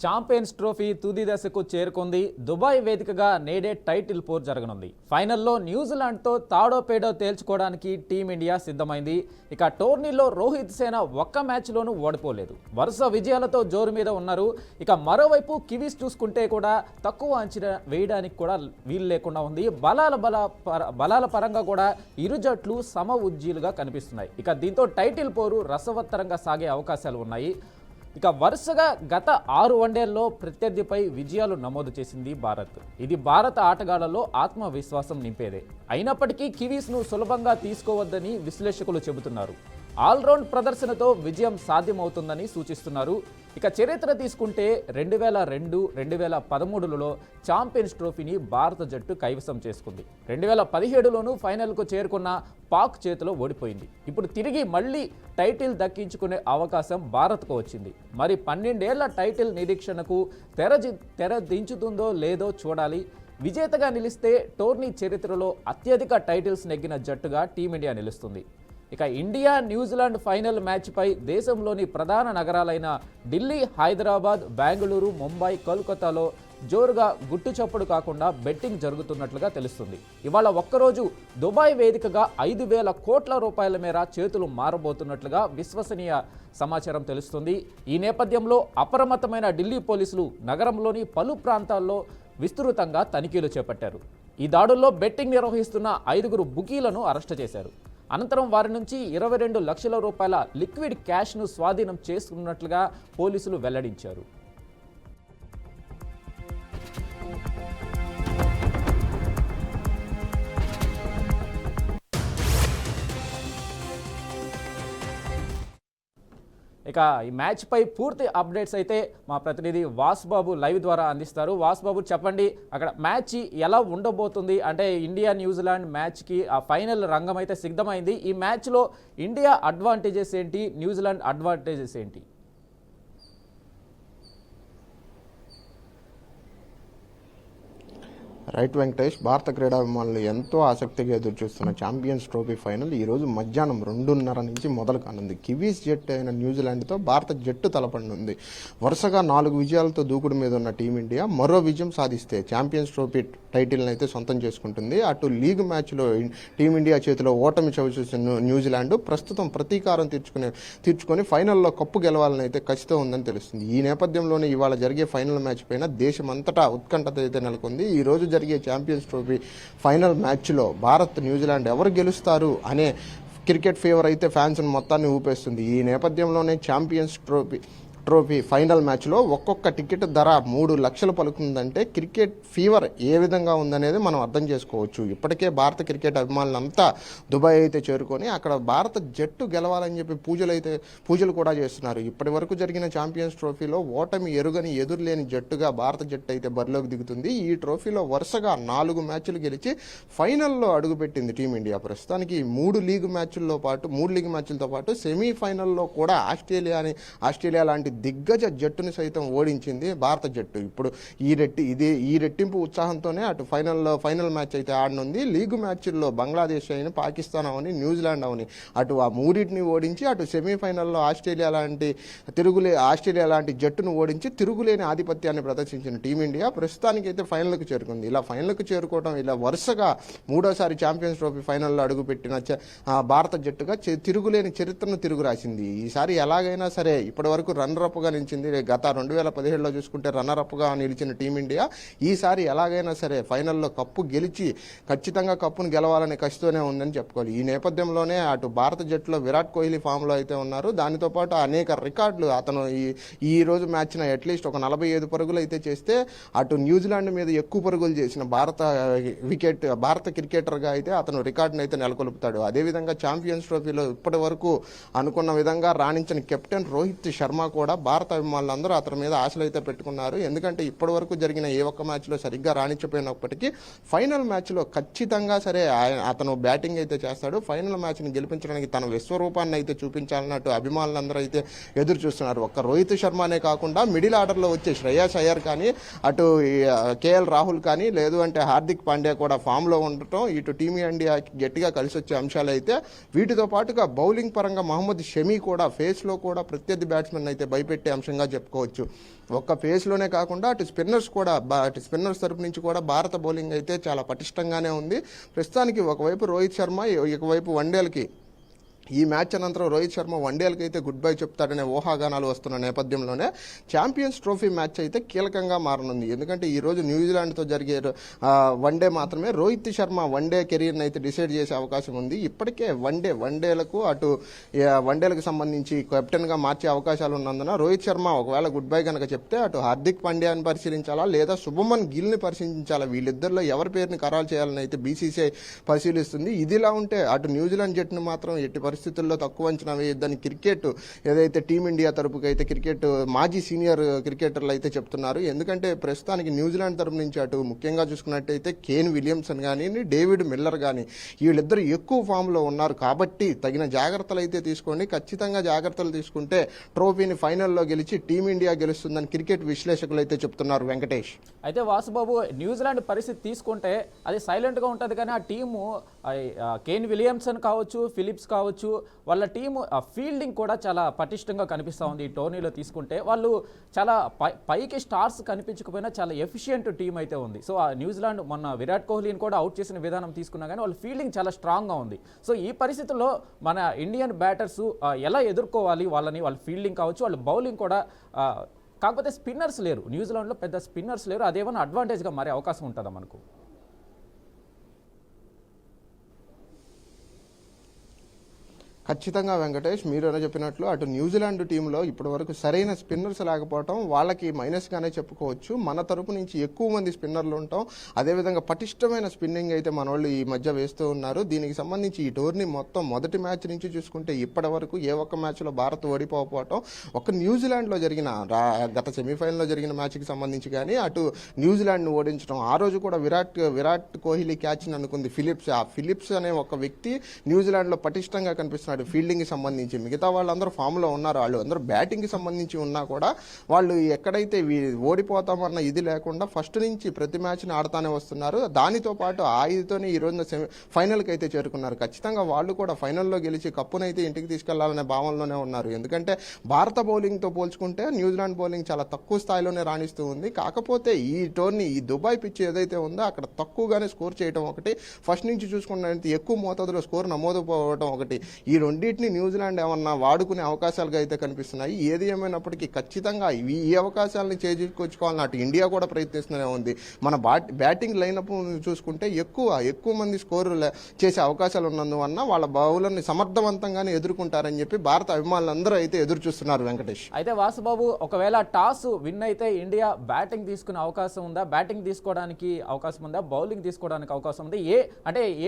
Champions trophy తుది దశకు చేరుకుంది. దుబాయ్ వేదికగా నేడే టైటిల్ పోర్ జరగనుంది. ఫైనల్లో న్యూజిలాండ్తో తాడో పేడో తేల్చుకోవడానికి టీమిండియా సిద్ధమైంది. ఇక టోర్నీలో రోహిత్ సేన ఒక్క మ్యాచ్లోనూ ఓడిపోలేదు. వరుస విజయాలతో జోరు మీద ఉన్నారు. ఇక మరోవైపు కివీస్ చూసుకుంటే కూడా తక్కువ అంచనా వేయడానికి కూడా వీలు లేకుండా ఉంది. బలాల పరంగా కూడా ఇరు జట్లు సమ ఉజ్జీలుగా కనిపిస్తున్నాయి. ఇక దీంతో టైటిల్ పోరు రసవత్తరంగా సాగే అవకాశాలు ఉన్నాయి. ఇక వరుసగా గత 6 వన్డేల్లో ప్రత్యర్థిపై విజయాలు నమోదు చేసింది భారత్. ఇది భారత ఆటగాళ్లలో ఆత్మవిశ్వాసం నింపేదే. అయినప్పటికీ కివీస్ను సులభంగా తీసుకోవద్దని విశ్లేషకులు చెబుతున్నారు. ఆల్రౌండ్ ప్రదర్శనతో విజయం సాధ్యమవుతుందని సూచిస్తున్నారు. ఇక చరిత్ర తీసుకుంటే 2002, 2013లలో ఛాంపియన్స్ ట్రోఫీని భారత జట్టు కైవసం చేసుకుంది. 2017లోనూ ఫైనల్కు చేరుకున్న పాక్ చేతిలో ఓడిపోయింది. ఇప్పుడు తిరిగి మళ్ళీ టైటిల్ దక్కించుకునే అవకాశం భారత్కు వచ్చింది. మరి 12 ఏళ్ల టైటిల్ నిరీక్షణకు తెర దించుతుందో లేదో చూడాలి. విజేతగా నిలిస్తే టోర్నీ చరిత్రలో అత్యధిక టైటిల్స్ నెగ్గిన జట్టుగా టీమిండియా నిలుస్తుంది. ఇక ఇండియా న్యూజిలాండ్ ఫైనల్ మ్యాచ్పై దేశంలోని ప్రధాన నగరాలైన ఢిల్లీ, హైదరాబాద్, బెంగళూరు, ముంబై, కోల్కతాలో జోరుగా గుట్టుచప్పుడు కాకుండా బెట్టింగ్ జరుగుతున్నట్లుగా తెలుస్తుంది. ఇవాళ ఒక్కరోజు దుబాయ్ వేదికగా 5,000 కోట్ల రూపాయల మేర చేతులు మారబోతున్నట్లుగా విశ్వసనీయ సమాచారం తెలుస్తుంది. ఈ నేపథ్యంలో అప్రమత్తమైన ఢిల్లీ పోలీసులు నగరంలోని పలు ప్రాంతాల్లో విస్తృతంగా తనిఖీలు చేపట్టారు. ఈ దాడుల్లో బెట్టింగ్ నిర్వహిస్తున్న 5 బుకీలను అరెస్టు చేశారు. అనంతరం వారి నుంచి 22 లక్షల రూపాయల లిక్విడ్ క్యాష్ను స్వాధీనం చేసుకున్నట్లుగా పోలీసులు వెల్లడించారు. ఇక ఈ మ్యాచ్పై పూర్తి అప్డేట్స్ అయితే మా ప్రతినిధి వాసుబాబు లైవ్ ద్వారా అందిస్తారు. వాసుబాబు, చెప్పండి, అక్కడ మ్యాచ్ ఎలా ఉండబోతుంది? అంటే ఇండియా న్యూజిలాండ్ మ్యాచ్కి ఆ ఫైనల్ రంగం అయితే సిద్ధమైంది. ఈ మ్యాచ్లో ఇండియా అడ్వాంటేజెస్ ఏంటి, న్యూజిలాండ్ అడ్వాంటేజెస్ ఏంటి? రైట్ వెంకటేష్, భారత క్రీడాభిమానులు ఎంతో ఆసక్తిగా ఎదురుచూస్తున్న ఛాంపియన్స్ ట్రోఫీ ఫైనల్ ఈరోజు మధ్యాహ్నం 2:30 నుంచి మొదలు కానుంది. కివీస్ జట్టు అయిన న్యూజిలాండ్తో భారత జట్టు తలపడనుంది. వరుసగా 4 విజయాలతో దూకుడు మీద ఉన్న టీమిండియా మరో విజయం సాధిస్తే ఛాంపియన్స్ ట్రోఫీ టైటిల్ని అయితే సొంతం చేసుకుంటుంది. అటు లీగ్ మ్యాచ్లో టీమిండియా చేతిలో ఓటమి చవిచూసిన న్యూజిలాండ్ ప్రస్తుతం ప్రతీకారం తీర్చుకొని ఫైనల్లో కప్పు గెలవాలని అయితే ఖచ్చితంగా ఉందని తెలుస్తుంది. ఈ నేపథ్యంలోనే ఇవాళ జరిగే ఫైనల్ మ్యాచ్ పైన దేశమంతటా ఉత్కంఠత అయితే నెలకొంది. ఈ రోజు జరిగే ఛాంపియన్స్ ట్రోఫీ ఫైనల్ మ్యాచ్లో భారత్, న్యూజిలాండ్ ఎవరు గెలుస్తారు అనే క్రికెట్ ఫీవర్ అయితే ఫ్యాన్స్ మొత్తాన్ని ఊపేస్తుంది. ఈ నేపథ్యంలోనే ఛాంపియన్స్ ట్రోఫీ ఫైనల్ మ్యాచ్లో ఒక్కొక్క టికెట్ ధర 3 లక్షలు పలుకుతుందంటే క్రికెట్ ఫీవర్ ఏ విధంగా ఉందనేది మనం అర్థం చేసుకోవచ్చు. ఇప్పటికే భారత క్రికెట్ అభిమానులంతా దుబాయ్ అయితే చేరుకొని అక్కడ భారత జట్టు గెలవాలని చెప్పి పూజలు కూడా చేస్తున్నారు. ఇప్పటి వరకు జరిగిన ఛాంపియన్స్ ట్రోఫీలో ఓటమి ఎరుగని ఎదురులేని జట్టుగా భారత జట్టు అయితే బరిలోకి దిగుతుంది. ఈ ట్రోఫీలో వరుసగా 4 మ్యాచ్లు గెలిచి ఫైనల్లో అడుగుపెట్టింది టీమిండియా. ప్రస్తుతానికి 3 లీగ్ మ్యాచ్లతో పాటు సెమీఫైనల్లో కూడా ఆస్ట్రేలియా లాంటి దిగ్గజ జట్టుని సైతం ఓడించింది భారత జట్టు. ఇప్పుడు ఈ రెట్టింపు ఉత్సాహంతోనే అటు ఫైనల్ మ్యాచ్ అయితే ఆడనుంది. లీగ్ మ్యాచ్ల్లో బంగ్లాదేశ్ అయిన, పాకిస్తాన్ అవని, న్యూజిలాండ్ అవని అటు ఆ మూడింటిని ఓడించి అటు సెమీఫైనల్లో ఆస్ట్రేలియా లాంటి జట్టును ఓడించి తిరుగులేని ఆధిపత్యాన్ని ప్రదర్శించిన టీమిండియా ప్రస్తుతానికైతే ఫైనల్కు చేరుకుంది. ఇలా ఫైనల్కు చేరుకోవడం, ఇలా వరుసగా 3వ ఛాంపియన్స్ ట్రోఫీ ఫైనల్లో అడుగుపెట్టిన భారత జట్టుగా తిరుగులేని చరిత్రను తిరుగురాసింది. ఈసారి ఎలాగైనా సరే ఇప్పటి వరకు రన్నరప్గా నిలిచింది. గత 2017లో చూసుకుంటే రన్నరప్గా నిలిచిన టీమిండియా ఈసారి ఎలాగైనా సరే ఫైనల్లో కప్పు గెలిచి ఖచ్చితంగా కప్పును గెలవాలని కసితోనే ఉందని చెప్పుకోవాలి. ఈ నేపథ్యంలోనే అటు భారత జట్టులో విరాట్ కోహ్లీ ఫామ్లో అయితే ఉన్నారు. దానితో పాటు అనేక రికార్డులు అతను ఈ రోజు మ్యాచ్న అట్లీస్ట్ ఒక 45 పరుగులు అయితే చేస్తే అటు న్యూజిలాండ్ మీద ఎక్కువ పరుగులు చేసిన భారత క్రికెటర్గా అయితే అతను రికార్డును అయితే నెలకొల్పుతాడు. అదేవిధంగా ఛాంపియన్స్ ట్రోఫీలో ఇప్పటి వరకు అనుకున్న విధంగా రాణించిన కెప్టెన్ రోహిత్ శర్మ కూడా భారత అభిమానులందరూ అతని మీద ఆశలు అయితే పెట్టుకున్నారు. ఎందుకంటే ఇప్పటి వరకు జరిగిన ఏ ఒక్క మ్యాచ్లో సరిగ్గా రాణించపోయినప్పటికీ ఫైనల్ మ్యాచ్లో ఖచ్చితంగా సరే అతను బ్యాటింగ్ అయితే చేస్తాడు. ఫైనల్ మ్యాచ్ని గెలిపించడానికి తన విశ్వరూపాన్ని అయితే చూపించాలన్నట్టు అభిమానులందరూ అయితే ఎదురు చూస్తున్నారు. ఒక్క రోహిత్ శర్మనే కాకుండా మిడిల్ ఆర్డర్లో వచ్చే శ్రేయస్ అయ్యర్ కానీ, అటు కేఎల్ రాహుల్ కానీ, లేదు అంటే హార్దిక్ పాండ్యా కూడా ఫామ్లో ఉండటం ఇటు టీమిండియా గట్టిగా కలిసి వచ్చే అంశాలు అయితే వీటితో పాటుగా బౌలింగ్ పరంగా మహమ్మద్ షమీ కూడా ఫేస్లో కూడా ప్రత్యర్థి బ్యాట్స్మెన్ అయితే భయపెట్టే అంశంగా చెప్పుకోవచ్చు. ఒక్క ఫేస్లోనే కాకుండా అటు స్పిన్నర్స్ కూడా అటు స్పిన్నర్స్ తరపు నుంచి కూడా భారత బౌలింగ్ అయితే చాలా పటిష్టంగానే ఉంది. ప్రస్తుతానికి ఒకవైపు రోహిత్ శర్మ, ఒకవైపు వన్డేలకి ఈ మ్యాచ్ అనంతరం రోహిత్ శర్మ వన్డేలకి అయితే గుడ్ బై చెప్తాడనే ఊహాగానాలు వస్తున్న నేపథ్యంలోనే ఛాంపియన్స్ ట్రోఫీ మ్యాచ్ అయితే కీలకంగా మారనుంది. ఎందుకంటే ఈరోజు న్యూజిలాండ్తో జరిగే వన్డే మాత్రమే రోహిత్ శర్మ వన్డే కెరీర్ని అయితే డిసైడ్ చేసే అవకాశం ఉంది. ఇప్పటికే వన్డేలకు అటు వన్డేలకు సంబంధించి కెప్టెన్గా మార్చే అవకాశాలు ఉన్నందున రోహిత్ శర్మ ఒకవేళ గుడ్ బై కనుక చెప్తే అటు హార్దిక్ పాండ్యాని పరిశీలించాలా లేదా శుభమన్ గిల్ని పరిశీలించాలా, వీళ్ళిద్దరిలో ఎవరి పేరుని ఖరారు చేయాలని అయితే బీసీసీఐ పరిశీలిస్తుంది. ఇదిలా ఉంటే అటు న్యూజిలాండ్ జట్టును మాత్రం ఎట్టి పరిస్థితుల్లో తక్కువ అంచనా వేయొద్దని క్రికెట్ ఏదైతే టీమిండియా తరపుకి అయితే క్రికెట్ మాజీ సీనియర్ క్రికెటర్లు అయితే చెప్తున్నారు. ఎందుకంటే ప్రస్తుతానికి న్యూజిలాండ్ తరపు నుంచి అటు ముఖ్యంగా చూసుకున్నట్టయితే కేన్ విలియమ్సన్ కానీ డేవిడ్ మిల్లర్ కానీ వీళ్ళిద్దరు ఎక్కువ ఫామ్లో ఉన్నారు. కాబట్టి తగిన జాగ్రత్తలు అయితే తీసుకోండి. ఖచ్చితంగా జాగ్రత్తలు తీసుకుంటే ట్రోఫీని ఫైనల్లో గెలిచి టీమిండియా గెలుస్తుందని క్రికెట్ విశ్లేషకులు అయితే చెప్తున్నారు. వెంకటేష్, అయితే వాసుబాబు, న్యూజిలాండ్ పరిస్థితి తీసుకుంటే అది సైలెంట్గా ఉంటుంది, కానీ ఆ టీము కేన్ విలియమ్సన్ కావచ్చు, ఫిలిప్స్ కావచ్చు, వాళ్ళ టీము ఫీల్డింగ్ కూడా చాలా పటిష్టంగా కనిపిస్తూ ఉంది. ఈ టోర్నీలో తీసుకుంటే వాళ్ళు చాలా పైకి స్టార్స్ కనిపించకపోయినా చాలా ఎఫిషియెంట్ టీం అయితే ఉంది. సో ఆ న్యూజిలాండ్ మొన్న విరాట్ కోహ్లీని కూడా అవుట్ చేసిన విధానం తీసుకున్నా కానీ వాళ్ళ ఫీల్డింగ్ చాలా స్ట్రాంగ్గా ఉంది. సో ఈ పరిస్థితుల్లో మన ఇండియన్ బ్యాటర్స్ ఎలా ఎదుర్కోవాలి వాళ్ళని, వాళ్ళ ఫీల్డింగ్ కావచ్చు, వాళ్ళ బౌలింగ్ కూడా. కాకపోతే స్పిన్నర్స్ లేరు, న్యూజిలాండ్లో పెద్ద స్పిన్నర్స్ లేరు. అదేమన్నా అడ్వాంటేజ్గా మారే అవకాశం ఉంటుందా మనకు? ఖచ్చితంగా వెంకటేష్, మీరు ఎలా చెప్పినట్లు అటు న్యూజిలాండ్ టీంలో ఇప్పటివరకు సరైన స్పిన్నర్స్ లేకపోవడం వాళ్ళకి మైనస్గానే చెప్పుకోవచ్చు. మన తరపు నుంచి ఎక్కువ మంది స్పిన్నర్లు ఉంటాం, అదేవిధంగా పటిష్టమైన స్పిన్నింగ్ అయితే మన వాళ్ళు ఈ మధ్య వేస్తూ ఉన్నారు. దీనికి సంబంధించి ఈ టోర్నీ మొత్తం మొదటి మ్యాచ్ నుంచి చూసుకుంటే ఇప్పటి వరకు ఏ ఒక్క మ్యాచ్లో భారత్ ఓడిపోవటం ఒక న్యూజిలాండ్లో జరిగిన గత సెమీఫైనల్లో జరిగిన మ్యాచ్కి సంబంధించి కానీ అటు న్యూజిలాండ్ను ఓడించడం, ఆ రోజు కూడా విరాట్ కోహ్లీ క్యాచ్ని అనుకుంది ఫిలిప్స్. ఆ ఫిలిప్స్ అనే ఒక వ్యక్తి న్యూజిలాండ్లో పటిష్టంగా కనిపిస్తున్నాడు ఫీల్డింగ్కి సంబంధించి. మిగతా వాళ్ళందరూ ఫామ్లో ఉన్నారు, వాళ్ళు అందరూ బ్యాటింగ్కి సంబంధించి ఉన్నా కూడా వాళ్ళు ఎక్కడైతే ఓడిపోతామన్న ఇది లేకుండా ఫస్ట్ నుంచి ప్రతి మ్యాచ్ని ఆడుతూనే వస్తున్నారు. దానితో పాటు ఆ ఇదితోనే ఈ రోజున ఫైనల్కి అయితే చేరుకున్నారు. ఖచ్చితంగా వాళ్ళు కూడా ఫైనల్లో గెలిచి కప్పునైతే ఇంటికి తీసుకెళ్లాలనే భావనలోనే ఉన్నారు. ఎందుకంటే భారత బౌలింగ్తో పోల్చుకుంటే న్యూజిలాండ్ బౌలింగ్ చాలా తక్కువ స్థాయిలోనే రాణిస్తూ ఉంది. కాకపోతే ఈ టోర్నీ ఈ దుబాయ్ పిచ్ ఏదైతే ఉందో అక్కడ తక్కువగానే స్కోర్ చేయడం ఒకటి, ఫస్ట్ నుంచి చూసుకున్నట్టు ఎక్కువ మోతాదులో స్కోర్ నమోదు పోవడం ఒకటి, ఈ రెండింటిని న్యూజిలాండ్ ఏమన్నా వాడుకునే అవకాశాలుగా అయితే కనిపిస్తున్నాయి. ఏది ఏమైనప్పటికీ ఖచ్చితంగా ఈ అవకాశాలను చేజిక్కొచ్చుకోవాలని అటు ఇండియా కూడా ప్రయత్నిస్తూనే ఉంది. మన బ్యాటింగ్ లైనప్ చూసుకుంటే ఎక్కువ మంది స్కోర్ చేసే అవకాశాలు ఉన్నందువల్ల వాళ్ళ బౌలర్ని సమర్థవంతంగానే ఎదుర్కొంటారని చెప్పి భారత అభిమానులందరూ అయితే ఎదురు చూస్తున్నారు. వెంకటేష్, అయితే వాసుబాబు, ఒకవేళ టాస్ విన్ అయితే ఇండియా బ్యాటింగ్ తీసుకునే అవకాశం ఉందా? బ్యాటింగ్ తీసుకోవడానికి అవకాశం ఉందా? బౌలింగ్ తీసుకోవడానికి అవకాశం ఉంది?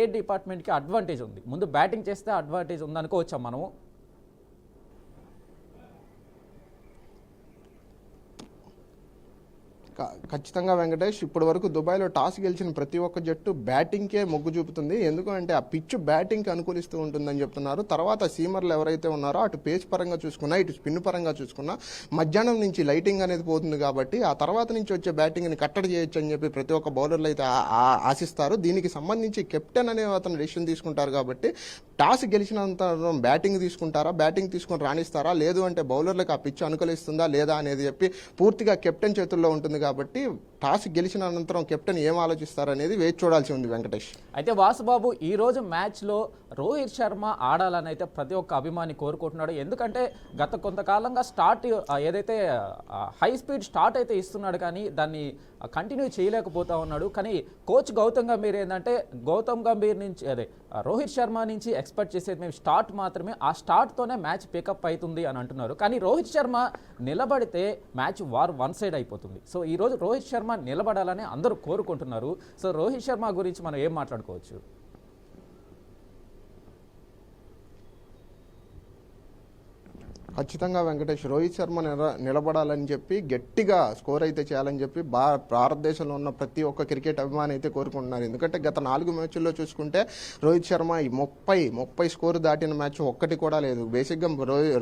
ఏ డిపార్ట్మెంట్కి అడ్వాంటేజ్ ఉంది? ముందు బ్యాటింగ్ చేస్తే అడ్వాంటేజ్ ఉంది అనుకోవచ్చా మనము? ఖచ్చితంగా వెంకటేష్, ఇప్పటి వరకు దుబాయ్లో టాస్ గెలిచిన ప్రతి ఒక్క జట్టు బ్యాటింగ్కే మొగ్గు చూపుతుంది. ఎందుకంటే ఆ పిచ్ బ్యాటింగ్కి అనుకూలిస్తూ ఉంటుందని చెప్తున్నారు. తర్వాత సీమర్లు ఎవరైతే ఉన్నారో అటు పేస్ పరంగా చూసుకున్నా ఇటు స్పిన్ పరంగా చూసుకున్నా మధ్యాహ్నం నుంచి లైటింగ్ అనేది పోతుంది కాబట్టి ఆ తర్వాత నుంచి వచ్చే బ్యాటింగ్ని కట్టడి చేయొచ్చు అని చెప్పి ప్రతి ఒక్క బౌలర్లు అయితే ఆశిస్తారు. దీనికి సంబంధించి కెప్టెన్ అనే అతను డెసిషన్ తీసుకుంటారు కాబట్టి టాస్ గెలిచినంత బ్యాటింగ్ తీసుకుంటారా, బ్యాటింగ్ తీసుకొని రాణిస్తారా, లేదు అంటే బౌలర్లకు ఆ పిచ్ అనుకూలిస్తుందా లేదా అనేది చెప్పి పూర్తిగా కెప్టెన్ చేతుల్లో ఉంటుంది. కాబట్టి టాస్ గెలిచిన అనంతరం కెప్టెన్ ఏం ఆలోచిస్తారనేది వేచి చూడాల్సి ఉంది. వెంకటేష్, అయితే వాసుబాబు, ఈ రోజు మ్యాచ్లో రోహిత్ శర్మ ఆడాలని అయితే ప్రతి ఒక్క అభిమాని కోరుకుంటున్నాడు. ఎందుకంటే గత కొంతకాలంగా ఏదైతే హై స్పీడ్ స్టార్ట్ అయితే ఇస్తున్నాడు కానీ దాన్ని కంటిన్యూ చేయలేకపోతా ఉన్నాడు. కానీ కోచ్ గౌతమ్ గంభీర్ ఏంటంటే రోహిత్ శర్మ నుంచి ఎక్స్పెక్ట్ చేసేది మేము స్టార్ట్ మాత్రమే, ఆ స్టార్ట్తోనే మ్యాచ్ పికప్ అవుతుంది అని అంటున్నారు. కానీ రోహిత్ శర్మ నిలబడితే మ్యాచ్ వన్ సైడ్ అయిపోతుంది. సో ఈరోజు రోహిత్ శర్మ నిలబడాలని అందరూ కోరుకుంటున్నారు. సో రోహిత్ శర్మ గురించి మనం ఏం మాట్లాడుకోవచ్చు? ఖచ్చితంగా వెంకటేష్, రోహిత్ శర్మ నిలబడాలని చెప్పి గట్టిగా స్కోర్ అయితే చేయాలని చెప్పి భారతదేశంలో ఉన్న ప్రతి ఒక్క క్రికెట్ అభిమాని అయితే కోరుకుంటున్నారు. ఎందుకంటే గత 4 మ్యాచ్ల్లో చూసుకుంటే రోహిత్ శర్మ 30 స్కోర్ దాటిన మ్యాచ్ ఒక్కటి కూడా లేదు. బేసిక్గా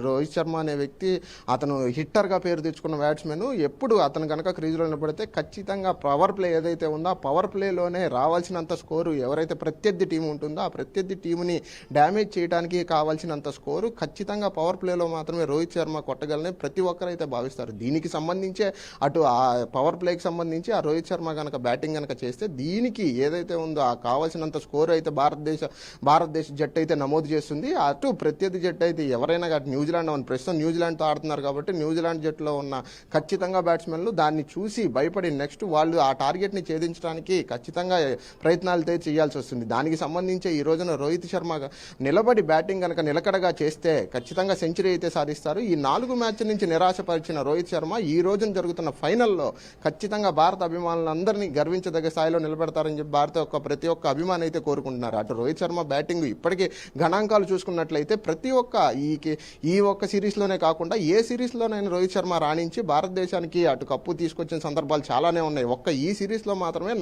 రోహిత్ శర్మ అనే వ్యక్తి అతను హిట్టర్గా పేరు తెచ్చుకున్న బ్యాట్స్మెన్. ఎప్పుడు అతను కనుక క్రీజ్లో నిలబడితే ఖచ్చితంగా పవర్ ప్లే ఏదైతే ఉందో ఆ పవర్ ప్లేలోనే రావాల్సినంత స్కోరు, ఎవరైతే ప్రత్యర్థి టీం ఉంటుందో ఆ ప్రత్యర్థి టీముని డ్యామేజ్ చేయడానికి కావాల్సినంత స్కోరు ఖచ్చితంగా పవర్ ప్లేలో మాత్రమే మాత్రమే రోహిత్ శర్మ కొట్టగలని ప్రతి ఒక్కరైతే భావిస్తారు. దీనికి సంబంధించే అటు ఆ పవర్ ప్లేకి సంబంధించి ఆ రోహిత్ శర్మ కనుక బ్యాటింగ్ కనుక చేస్తే దీనికి ఏదైతే ఉందో ఆ కావాల్సినంత స్కోర్ అయితే భారతదేశ జట్టు అయితే నమోదు చేస్తుంది. అటు ప్రత్యర్థి జట్టు అయితే ఎవరైనా న్యూజిలాండ్ ప్రస్తుతం న్యూజిలాండ్తో ఆడుతున్నారు కాబట్టి న్యూజిలాండ్ జట్టులో ఉన్న ఖచ్చితంగా బ్యాట్స్మెన్లు దాన్ని చూసి భయపడి నెక్స్ట్ వాళ్ళు ఆ టార్గెట్ని ఛేదించడానికి ఖచ్చితంగా ప్రయత్నాలు అయితే చేయాల్సి వస్తుంది. దానికి సంబంధించి ఈ రోజున రోహిత్ శర్మ నిలబడి బ్యాటింగ్ కనుక నిలకడగా చేస్తే ఖచ్చితంగా సెంచరీ అయితే సాధిస్తారు. ఈ 4 మ్యాచ్ల నుంచి నిరాశపరిచిన రోహిత్ శర్మ ఈ రోజున జరుగుతున్న ఫైనల్లో ఖచ్చితంగా భారత అభిమానులందరినీ గర్వించదగ్గ స్థాయిలో నిలబెడతారని చెప్పి ప్రతి ఒక్క అభిమాని అయితే కోరుకుంటున్నారు. అటు రోహిత్ శర్మ బ్యాటింగ్ ఇప్పటికీ గణాంకాలు చూసుకున్నట్లయితే ప్రతి ఒక్క ఈ ఒక్క సిరీస్లోనే కాకుండా ఏ సిరీస్లోనైనా రోహిత్ శర్మ రాణించి భారతదేశానికి అటు కప్పు తీసుకొచ్చిన సందర్భాలు చాలానే ఉన్నాయి. ఈ సిరీస్లో మాత్రమే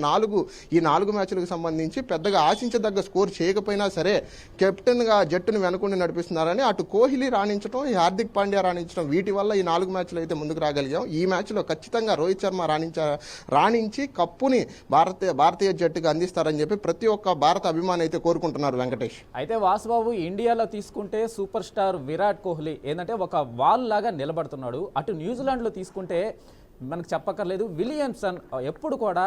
ఈ 4 మ్యాచ్లకు సంబంధించి పెద్దగా ఆశించదగ్గ స్కోర్ చేయకపోయినా సరే కెప్టెన్గా జట్టును వెనుకుండి నడిపిస్తున్నారని అటు కోహ్లీ రాణించడం, హార్దిక్ పాండ్యా రాణించడం, వీటి వల్ల ఈ 4 మ్యాచ్లు అయితే ముందుకు రాగలిగాం. ఈ మ్యాచ్లో ఖచ్చితంగా రోహిత్ శర్మ రాణించి కప్పుని భారతీయ జట్టుకు అందిస్తారని చెప్పి ప్రతి ఒక్క భారత అభిమాని అయితే కోరుకుంటున్నారు. వెంకటేష్, అయితే వాసుబాబు ఇండియాలో తీసుకుంటే సూపర్ స్టార్ విరాట్ కోహ్లీ ఏంటంటే ఒక వాల్ లాగా నిలబడుతున్నాడు. అటు న్యూజిలాండ్లో తీసుకుంటే మనకు చెప్పక్కర్లేదు, విలియమ్సన్ ఎప్పుడు కూడా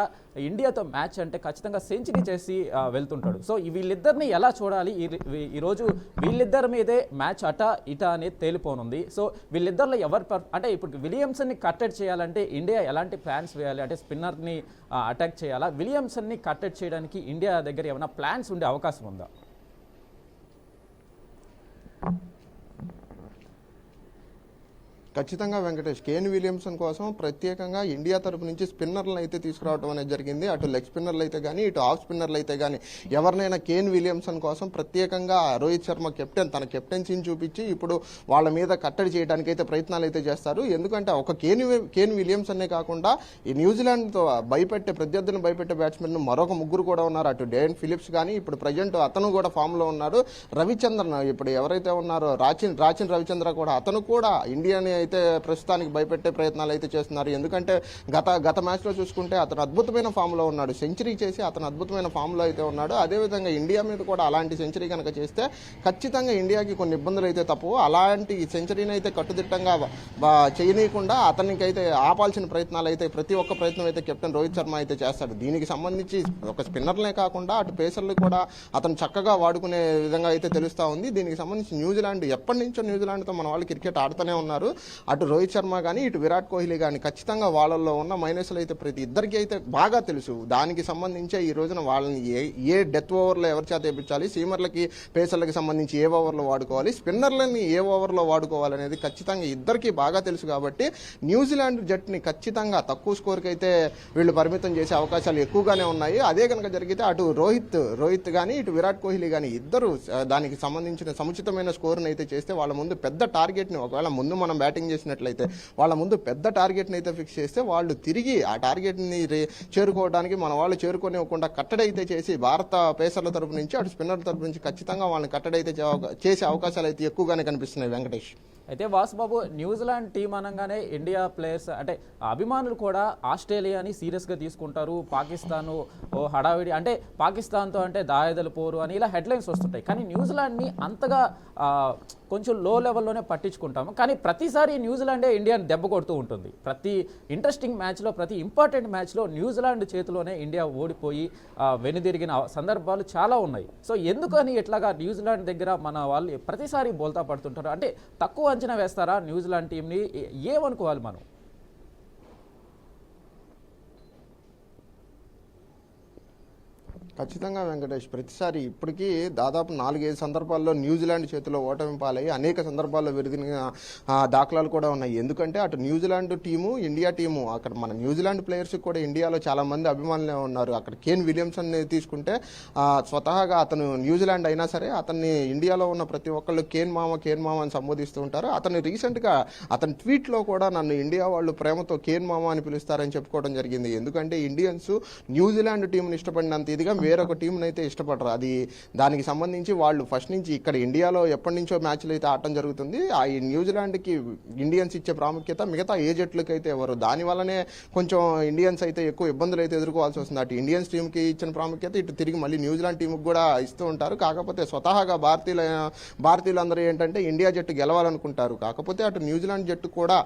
ఇండియాతో మ్యాచ్ అంటే ఖచ్చితంగా సెంచరీ చేసి వెళ్తుంటాడు. సో వీళ్ళిద్దరిని ఎలా చూడాలి? ఈరోజు వీళ్ళిద్దరి మీదే మ్యాచ్ అటా ఇటా అనేది తేలిపోనుంది. సో వీళ్ళిద్దరిలో అంటే ఇప్పుడు విలియమ్సన్ని కట్టడి చేయాలంటే ఇండియా ఎలాంటి ప్లాన్స్ వేయాలి? అంటే స్పిన్నర్ని అటాక్ చేయాలా? విలియమ్సన్ని కట్టడి చేయడానికి ఇండియా దగ్గర ఏమైనా ప్లాన్స్ ఉండే అవకాశం ఉందా? ఖచ్చితంగా వెంకటేష్, కేన్ విలియమ్సన్ కోసం ప్రత్యేకంగా ఇండియా తరపు నుంచి స్పిన్నర్లను అయితే తీసుకురావడం అనేది జరిగింది. అటు లెగ్ స్పిన్నర్లు అయితే కానీ ఇటు ఆఫ్ స్పిన్నర్లు అయితే కానీ ఎవరినైనా కేన్ విలియమ్సన్ కోసం ప్రత్యేకంగా రోహిత్ శర్మ తన కెప్టెన్సీని చూపించి ఇప్పుడు వాళ్ళ మీద కట్టడి చేయడానికి అయితే ప్రయత్నాలు అయితే చేస్తారు. ఎందుకంటే ఒక కేన్ విలియమ్సన్నే కాకుండా ఈ న్యూజిలాండ్తో ప్రత్యర్థులను భయపెట్టే బ్యాట్స్మెన్ మరొక 3 కూడా ఉన్నారు. అటు డేన్ ఫిలిప్స్ కానీ ఇప్పుడు ప్రజెంట్ అతను కూడా ఫామ్లో ఉన్నాడు. రవిచంద్రన్ ఇప్పుడు ఎవరైతే ఉన్నారో రాచిన్ రవిచంద్ర కూడా అతను కూడా ఇండియాని అయితే ప్రస్తుతానికి భయపెట్టే ప్రయత్నాలు అయితే చేస్తున్నారు. ఎందుకంటే గత మ్యాచ్లో చూసుకుంటే అతను అద్భుతమైన ఫామ్లో ఉన్నాడు. సెంచరీ చేసి అతను అద్భుతమైన ఫామ్లో అయితే ఉన్నాడు. అదేవిధంగా ఇండియా మీద కూడా అలాంటి సెంచరీ కనుక చేస్తే ఖచ్చితంగా ఇండియాకి కొన్ని ఇబ్బందులు అయితే తప్పవు. అలాంటి సెంచరీని అయితే కట్టుదిట్టంగా చేయనీయకుండా అతనికి అయితే ఆపాల్సిన ప్రయత్నాలు అయితే ప్రతి ఒక్క ప్రయత్నం అయితే కెప్టెన్ రోహిత్ శర్మ అయితే చేస్తాడు. దీనికి సంబంధించి ఒక స్పిన్నర్లే కాకుండా అటు పేసర్లు కూడా అతను చక్కగా వాడుకునే విధంగా అయితే తెలుస్తూ ఉంది. దీనికి సంబంధించి న్యూజిలాండ్ ఎప్పటి నుంచో న్యూజిలాండ్తో మన వాళ్ళు క్రికెట్ ఆడుతూనే ఉన్నారు. అటు రోహిత్ శర్మ కానీ ఇటు విరాట్ కోహ్లీ కానీ ఖచ్చితంగా వాళ్ళల్లో ఉన్న మైనస్లు అయితే ప్రతి ఇద్దరికి అయితే బాగా తెలుసు. దానికి సంబంధించే ఈ రోజున వాళ్ళని ఏ డెత్ ఓవర్లో ఎవరి చేత వేయించాలి, సీమర్లకి పేసర్లకి సంబంధించి ఏ ఓవర్లో వాడుకోవాలి, స్పిన్నర్లని ఏ ఓవర్లో వాడుకోవాలనేది ఖచ్చితంగా ఇద్దరికి బాగా తెలుసు. కాబట్టి న్యూజిలాండ్ జట్టుని ఖచ్చితంగా తక్కువ స్కోర్కి అయితే వీళ్ళు పరిమితం చేసే అవకాశాలు ఎక్కువగానే ఉన్నాయి. అదే కనుక జరిగితే అటు రోహిత్ కానీ ఇటు విరాట్ కోహ్లీ కానీ ఇద్దరు దానికి సంబంధించిన సముచితమైన స్కోర్ని అయితే చేస్తే వాళ్ళ ముందు పెద్ద టార్గెట్ని ఒకవేళ ముందు మనం బ్యాటింగ్ చేసినట్లయితే వాళ్ళ ముందు పెద్ద టార్గెట్ని అయితే ఫిక్స్ చేస్తే వాళ్ళు తిరిగి ఆ టార్గెట్ని చేరుకోవడానికి మన వాళ్ళు చేరుకోనివ్వకుండా కట్టడి అయితే చేసి భారత పేసర్ల తరపు నుంచి అటు స్పిన్నర్ల తరపు నుంచి ఖచ్చితంగా వాళ్ళని కట్టడి అయితే చేసే అవకాశాలు అయితే ఎక్కువగానే కనిపిస్తున్నాయి. వెంకటేష్, అయితే వాసుబాబు న్యూజిలాండ్ టీం అనగానే ఇండియా ప్లేయర్స్ అంటే అభిమానులు కూడా ఆస్ట్రేలియాని సీరియస్గా తీసుకుంటారు. పాకిస్తాన్ హడావిడి అంటే పాకిస్తాన్తో అంటే దాయదలు పోరు అని ఇలా హెడ్లైన్స్ వస్తుంటాయి. కానీ న్యూజిలాండ్ని అంతగా కొంచెం లో లెవెల్లోనే పట్టించుకుంటాము. కానీ ప్రతిసారి న్యూజిలాండే ఇండియాని దెబ్బ కొడుతూ ఉంటుంది. ప్రతి ఇంట్రెస్టింగ్ మ్యాచ్లో ప్రతి ఇంపార్టెంట్ మ్యాచ్లో న్యూజిలాండ్ చేతిలోనే ఇండియా ఓడిపోయి వెనుదిరిగిన సందర్భాలు చాలా ఉన్నాయి. సో ఎందుకని ఇట్లాగా న్యూజిలాండ్ దగ్గర మన వాళ్ళు ప్రతిసారి బోల్తా పడుతుంటారు? అంటే తక్కువ అంచనా వేస్తారా న్యూజిలాండ్ టీంని? ఏమనుకోవాలి మనం? ఖచ్చితంగా వెంకటేష్, ప్రతిసారి ఇప్పటికీ దాదాపు 4-5 సందర్భాల్లో న్యూజిలాండ్ చేతిలో ఓటమి పాలై అనేక సందర్భాల్లో విరిగిన దాఖలాలు కూడా ఉన్నాయి. ఎందుకంటే అటు న్యూజిలాండ్ టీము ఇండియా టీము అక్కడ మన న్యూజిలాండ్ ప్లేయర్స్ కూడా ఇండియాలో చాలామంది అభిమానులే ఉన్నారు. అక్కడ కేన్ విలియమ్సన్ని తీసుకుంటే స్వతహాగా అతను న్యూజిలాండ్ అయినా సరే అతన్ని ఇండియాలో ఉన్న ప్రతి ఒక్కళ్ళు కేన్ మామ అని సంబోధిస్తూ ఉంటారు. అతను రీసెంట్గా అతని ట్వీట్లో కూడా నన్ను ఇండియా వాళ్ళు ప్రేమతో కేన్ మామ అని పిలుస్తారని చెప్పుకోవడం జరిగింది. ఎందుకంటే ఇండియన్స్ న్యూజిలాండ్ టీంని ఇష్టపడినంత ఇదిగా వేరొక టీంని అయితే ఇష్టపడరు. అది దానికి సంబంధించి వాళ్ళు ఫస్ట్ నుంచి ఇక్కడ ఇండియాలో ఎప్పటి నుంచో మ్యాచ్లు అయితే ఆడటం జరుగుతుంది. ఆ ఈ న్యూజిలాండ్కి ఇండియన్స్ ఇచ్చే ప్రాముఖ్యత మిగతా ఏ జట్లకి అయితే ఎవరు, దానివల్లనే కొంచెం ఇండియన్స్ అయితే ఎక్కువ ఇబ్బందులు అయితే ఎదుర్కోవాల్సి వస్తుంది. అటు ఇండియన్స్ టీంకి ఇచ్చిన ప్రాముఖ్యత ఇటు తిరిగి మళ్ళీ న్యూజిలాండ్ టీంకి కూడా ఇస్తూ ఉంటారు. కాకపోతే స్వతహాగా భారతీయులందరూ ఏంటంటే ఇండియా జట్టు గెలవాలనుకుంటారు. కాకపోతే అటు న్యూజిలాండ్ జట్టు కూడా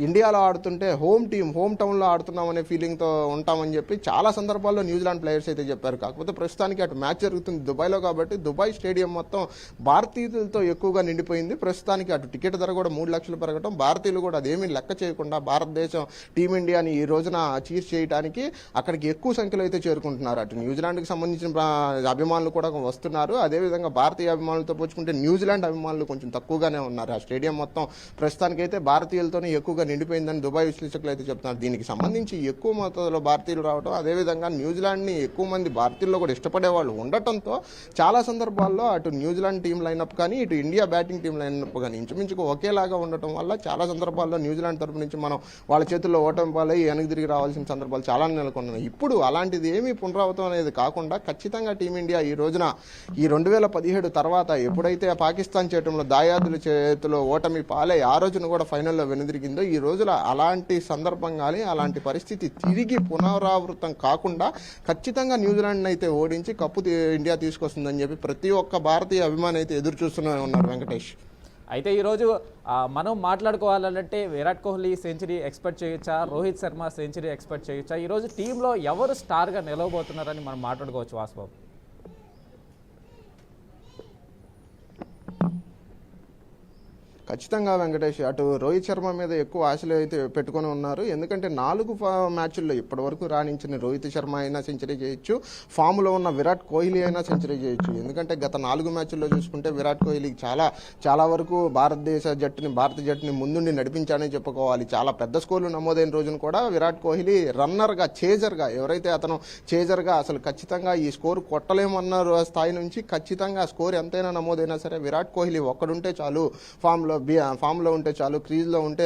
ఇండియాలో ఆడుతుంటే హోమ్ టౌన్లో ఆడుతున్నాం అనే ఫీలింగ్తో ఉంటామని చెప్పి చాలా సందర్భాల్లో న్యూజిలాండ్ ప్లేయర్స్ అయితే చెప్పారు. కాకపోతే ప్రస్తుతానికి అటు మ్యాచ్ జరుగుతుంది దుబాయ్లో కాబట్టి దుబాయ్ స్టేడియం మొత్తం భారతీయులతో ఎక్కువగా నిండిపోయింది. ప్రస్తుతానికి అటు టికెట్ ధర కూడా 3 లక్షలు పెరగడం, భారతీయులు కూడా అదేమీ లెక్క చేయకుండా భారతదేశం టీమిండియాని ఈ రోజున చీర్స్ చేయడానికి అక్కడికి ఎక్కువ సంఖ్యలో అయితే చేరుకుంటున్నారు. అటు న్యూజిలాండ్కి సంబంధించిన అభిమానులు కూడా వస్తున్నారు. అదేవిధంగా భారతీయ అభిమానులతో పోల్చుకుంటే న్యూజిలాండ్ అభిమానులు కొంచెం తక్కువగానే ఉన్నారు. ఆ స్టేడియం మొత్తం ప్రస్తుతానికైతే భారతీయులతోనే ఎక్కువగా నిండిపోయిందని దుబాయ్ విశ్లేషకులు అయితే చెప్తున్నారు. దీనికి సంబంధించి ఎక్కువ మొత్తంలో భారతీయులు రావడం, అదేవిధంగా న్యూజిలాండ్ని ఎక్కువ మంది భారతీయుల్లో కూడా ఇష్టపడే వాళ్ళు ఉండటంతో చాలా సందర్భాల్లో అటు న్యూజిలాండ్ టీం లైనప్ కానీ ఇటు ఇండియా బ్యాటింగ్ టీం లైనప్ కానీ ఇంచుమించుకు ఒకేలాగా ఉండటం వల్ల చాలా సందర్భాల్లో న్యూజిలాండ్ తరపు నుంచి మనం వాళ్ళ చేతుల్లో ఓటమి పాలై వెనక్కి తిరిగి రావాల్సిన సందర్భాలు చాలా నెలకొన్నాయి. ఇప్పుడు అలాంటిది ఏమీ పునరావృతం అనేది కాకుండా ఖచ్చితంగా టీమిండియా ఈ రోజున ఈ 2017 తర్వాత ఎప్పుడైతే పాకిస్తాన్ చేయటంలో దాయాదుల చేతిలో ఓటమి పాలై ఆ రోజున కూడా ఫైనల్లో వెనుదిరిగిందో, ఈ రోజున అలాంటి సందర్భం కానీ అలాంటి పరిస్థితి తిరిగి పునరావృతం కాకుండా ఖచ్చితంగా న్యూజిలాండ్ అయితే ఓడించి కప్పు ఇండియా తీసుకొస్తుందని చెప్పి ప్రతి ఒక్క భారతీయ అభిమాని అయితే ఎదురు చూస్తూనే ఉన్నారు వెంకటేష్. అయితే ఈరోజు మనం మాట్లాడుకోవాలంటే విరాట్ కోహ్లీ సెంచరీ ఎక్స్పెక్ట్ చేయొచ్చా, రోహిత్ శర్మ సెంచరీ ఎక్స్పెక్ట్ చేయొచ్చా, ఈరోజు టీంలో ఎవరు స్టార్గా నిలవబోతున్నారని మనం మాట్లాడుకోవచ్చు వాసుబాబు? ఖచ్చితంగా వెంకటేష్, అటు రోహిత్ శర్మ మీద ఎక్కువ ఆశలు అయితే పెట్టుకొని ఉన్నారు. ఎందుకంటే 4 మ్యాచ్ల్లో ఇప్పటి వరకు రాణించిన రోహిత్ శర్మ అయినా సెంచరీ చేయొచ్చు, ఫామ్లో ఉన్న విరాట్ కోహ్లీ అయినా సెంచరీ చేయొచ్చు. ఎందుకంటే గత 4 మ్యాచ్ల్లో చూసుకుంటే విరాట్ కోహ్లీ చాలా వరకు భారత జట్టుని ముందుండి నడిపించానని చెప్పుకోవాలి. చాలా పెద్ద స్కోర్లు నమోదైన రోజున కూడా విరాట్ కోహ్లీ రన్నర్గా, చేజర్గా, ఎవరైతే అతను చేజర్గా అసలు ఖచ్చితంగా ఈ స్కోర్ కొట్టలేమన్న స్థాయి నుంచి ఖచ్చితంగా స్కోర్ ఎంతైనా నమోదైనా సరే విరాట్ కోహ్లీ ఒక్కడుంటే చాలు, ఫామ్లో ఉంటే చాలు, క్రీజ్లో ఉంటే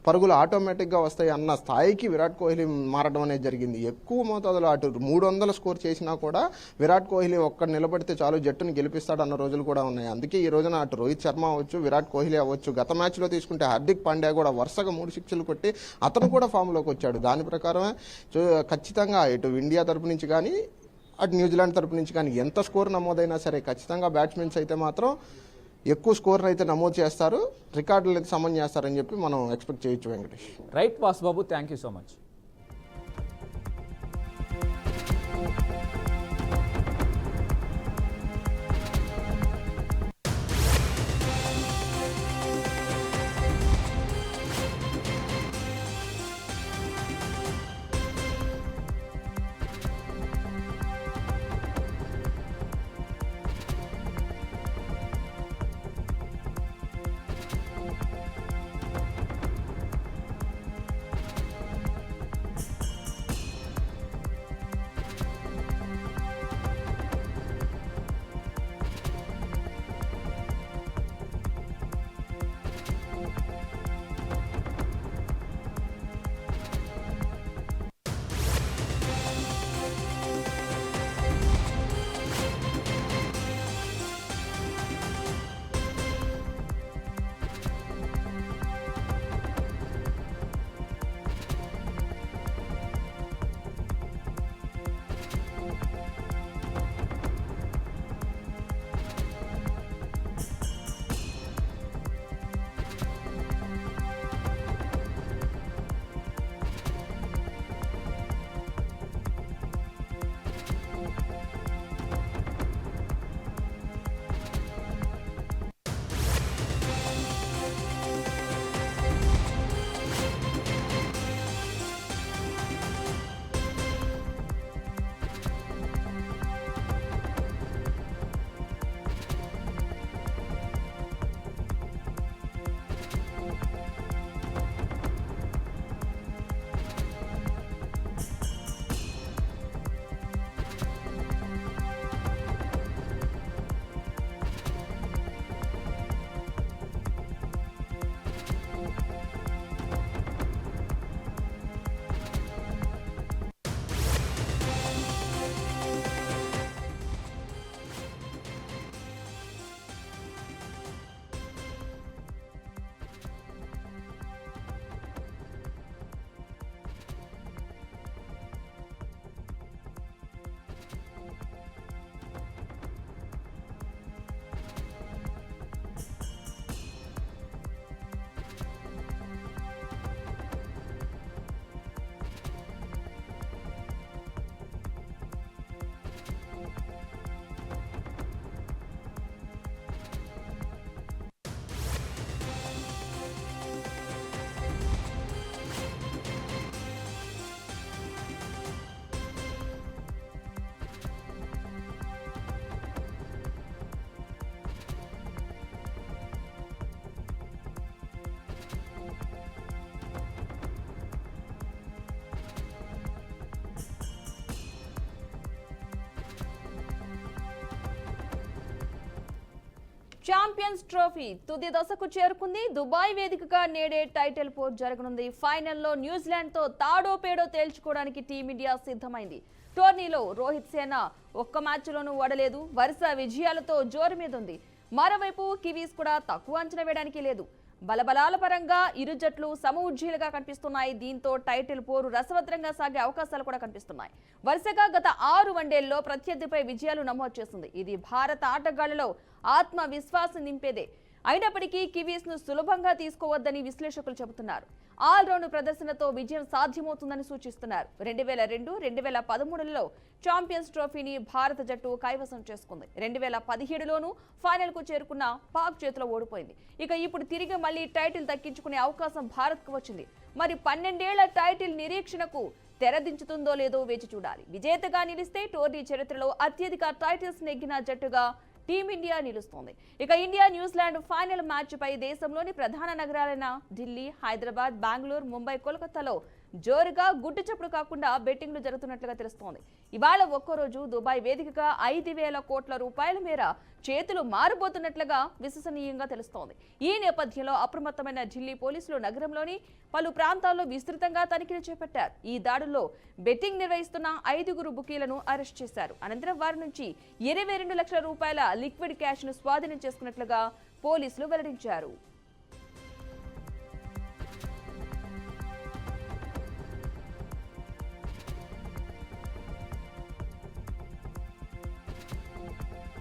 పరుగులు ఆటోమేటిక్గా వస్తాయి అన్న స్థాయికి విరాట్ కోహ్లీ మారడం అనేది జరిగింది. ఎక్కువ మోతాదులో అటు 300 స్కోర్ చేసినా కూడా విరాట్ కోహ్లీ ఒక్కడ నిలబడితే చాలు జట్టును గెలిపిస్తాడు అన్న రోజులు కూడా ఉన్నాయి. అందుకే ఈ రోజున అటు రోహిత్ శర్మ అవ్వచ్చు, విరాట్ కోహ్లీ అవ్వచ్చు, గత మ్యాచ్లో తీసుకుంటే హార్దిక్ పాండ్యా కూడా వరుసగా 3 సిక్స్లు కొట్టి అతను కూడా ఫామ్లోకి వచ్చాడు. దాని ప్రకారమే ఖచ్చితంగా ఇటు ఇండియా తరపు నుంచి కానీ అటు న్యూజిలాండ్ తరపు నుంచి కానీ ఎంత స్కోర్ నమోదైనా సరే ఖచ్చితంగా బ్యాట్స్మెన్స్ అయితే మాత్రం ఎక్కువ స్కోర్ అయితే నమోదు చేస్తారు, రికార్డులు అయితే సమన్ చేస్తారని చెప్పి మనం ఎక్స్పెక్ట్ చేయొచ్చు Venkatesh. Right Vasubabu, thank you so much. Champions trophy తుది దశకు చేరుకుంది. దుబాయ్ వేదికగా నేడే టైటిల్ పోర్ జరగనుంది. ఫైనల్లో న్యూజిలాండ్ తో తాడో పేడో తేల్చుకోవడానికి టీమిండియా సిద్ధమైంది. టోర్నీలో రోహిత్ సేన ఒక్క మ్యాచ్లోనూ ఓడలేదు. వరుస విజయాలతో జోరు మీద ఉంది. మరోవైపు కివీస్ కూడా తక్కువ అంచనా వేయడానికి లేదు. బలబలాల పరంగా ఇరు జట్లు సమఉజ్జీలుగా కనిపిస్తున్నాయి. దీంతో టైటిల్ పోరు రసవత్రంగా సాగే అవకాశాలు కూడా కనిపిస్తున్నాయి. వరుసగా గత 6 వన్డేల్లో ప్రత్యర్థిపై విజయాలు నమోదు చేస్తుంది. ఇది భారత ఆటగాళ్లలో ఆత్మవిశ్వాసం నింపేదే. అయినప్పటికీ కివీస్ ను సులభంగా తీసుకోవద్దని విశ్లేషకులు చెబుతున్నారు. ఆల్రౌండ్ ప్రదర్శనతో విజయం సాధ్యమవుతుందని సూచిస్తున్నారు. 2002, 2013లలో ఛాంపియన్స్ ట్రోఫీని భారత జట్టు కైవసం చేసుకుంది. 2017లోనూ ఫైనల్ కు చేరుకున్న పాక్ చేతిలో ఓడిపోయింది. ఇక ఇప్పుడు తిరిగి మళ్లీ టైటిల్ దక్కించుకునే అవకాశం భారత్ కు వచ్చింది. మరి 12 ఏళ్ల టైటిల్ నిరీక్షణకు తెరదించుతుందో లేదో వేచి చూడాలి. విజేతగా నిలిస్తే టోర్నీ చరిత్రలో అత్యధిక టైటిల్స్ నెగ్గిన జట్టుగా టీమిండియా నిలుస్తోంది. ఇక ఇండియా న్యూజిలాండ్ ఫైనల్ మ్యాచ్ పై దేశంలోని ప్రధాన నగరాలైన ఢిల్లీ, హైదరాబాద్, బెంగళూరు, ముంబై, కోల్కతాలో జోరుగా గుడ్డు చప్పుడు కాకుండా బెట్టింగ్లు జరుగుతున్నట్లుగా తెలుస్తోంది. ఇవాళ ఒక్కరోజు దుబాయ్ వేదికగా 5,000 కోట్ల రూపాయల మేర చేతులు మారబోతున్నట్లుగా విశ్వసనీయంగా తెలుస్తోంది. ఈ నేపథ్యంలో అప్రమత్తమైన ఢిల్లీ పోలీసులు నగరంలోని పలు ప్రాంతాల్లో విస్తృతంగా తనిఖీలు చేపట్టారు. ఈ దాడుల్లో బెట్టింగ్ నిర్వహిస్తున్న 5గురు బుకీలను అరెస్ట్ చేశారు. అనంతరం వారి నుంచి 22 లక్షల రూపాయల లిక్విడ్ క్యాష్ ను స్వాధీనం చేసుకున్నట్లుగా పోలీసులు వెల్లడించారు.